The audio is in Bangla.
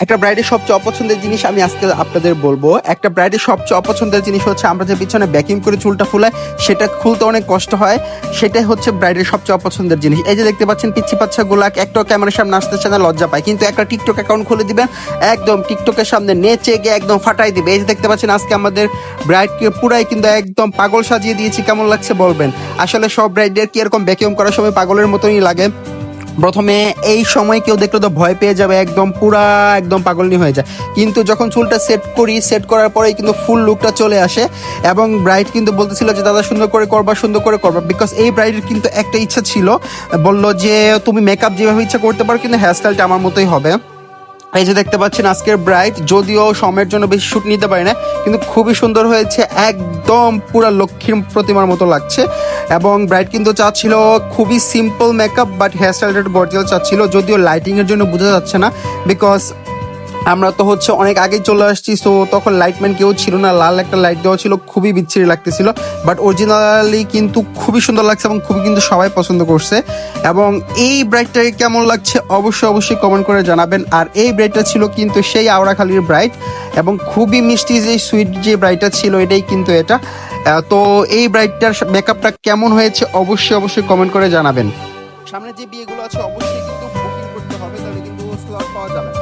একটা ব্রাইডের সবচেয়ে অপছন্দের জিনিস আমি আজকে আপনাদের বলবো। একটা ব্রাইডের সবচেয়ে অপছন্দের জিনিস হচ্ছে আমরা যে পিছনে ব্যাকিং করে চুলটা ফুলাই সেটা খুলতে অনেক কষ্ট হয়, সেটাই হচ্ছে ব্রাইডের সবচেয়ে অপছন্দের জিনিস। এই যে দেখতে পাচ্ছেন পিচ্ছি পাচ্ছা গুলা একটা ক্যামেরার সামনে আসতেছে না, লজ্জা পায়, কিন্তু একটা টিকটক অ্যাকাউন্ট খুলে দিবেন একদম টিকটকের সামনে নেচে গিয়ে একদম ফাটাই দিবে। এই যে দেখতে পাচ্ছেন আজকে আমাদের ব্রাইডকে পুরাই কিন্তু একদম পাগল সাজিয়ে দিয়েছি, কেমন লাগছে বলবেন। আসলে সব ব্রাইডদের কি এরকম ব্যাকিং করার সময় পাগলের মতনই লাগে। প্রথমে এই সময় কেউ দেখলে তো ভয় পেয়ে যাবে, একদম পুরা একদম পাগলনি হয়ে যায়, কিন্তু যখন চুলটা সেট করি, সেট করার পরেই কিন্তু ফুল লুকটা চলে আসে। এবং ব্রাইড কিন্তু বলতেছিল যে দাদা সুন্দর করে করবা, সুন্দর করে করবা, বিকজ এই ব্রাইডের কিন্তু একটা ইচ্ছা ছিল, বললো যে তুমি মেকআপ যেভাবে ইচ্ছা করতে পারো কিন্তু হেয়ারস্টাইলটা আমার মতোই হবে। এই যে দেখতে পাচ্ছেন আজকের ব্রাইড যদিও সময়ের জন্য বেশি শুট নিতে পারে না, কিন্তু খুবই সুন্দর হয়েছে, একদম পুরা লক্ষ্মীর প্রতিমার মতো লাগছে। এবং ব্রাইড কিন্তু চাচ্ছিল খুবই সিম্পল মেকআপ, বাট হেয়ারস্টাইলটা একটু গর্জিয়াস চাচ্ছিল, যদিও লাইটিং এর জন্য বোঝা যাচ্ছে না, বিকজ আমরা তো হচ্ছে অনেক আগেই চলে আসছি, সো তখন লাইটম্যান কেউ ছিল না, লাল একটা লাইট দেওয়া ছিল, খুবই বিচ্ছিরি লাগতেছিল, বাট অরিজিনালি কিন্তু খুবই সুন্দর লাগছে এবং খুবই কিন্তু সবাই পছন্দ করছে। এবং এই ব্রাইডটাকে কেমন লাগছে অবশ্যই অবশ্যই কমেন্ট করে জানাবেন। আর এই ব্রাইডটা ছিল কিন্তু সেই আওড়াখালির ব্রাইড, এবং খুবই মিষ্টি যে সুইট যে ব্রাইডটা ছিল এটাই কিন্তু এটা। তো এই ব্রাইডটার মেকআপটা কেমন হয়েছে অবশ্যই অবশ্যই কমেন্ট করে জানাবেন। সামনে যে বিয়েগুলো আছে অবশ্যই কিন্তু বুকিং করতে হবে, তাহলে কিন্তু স্লট পাওয়া যাবে না।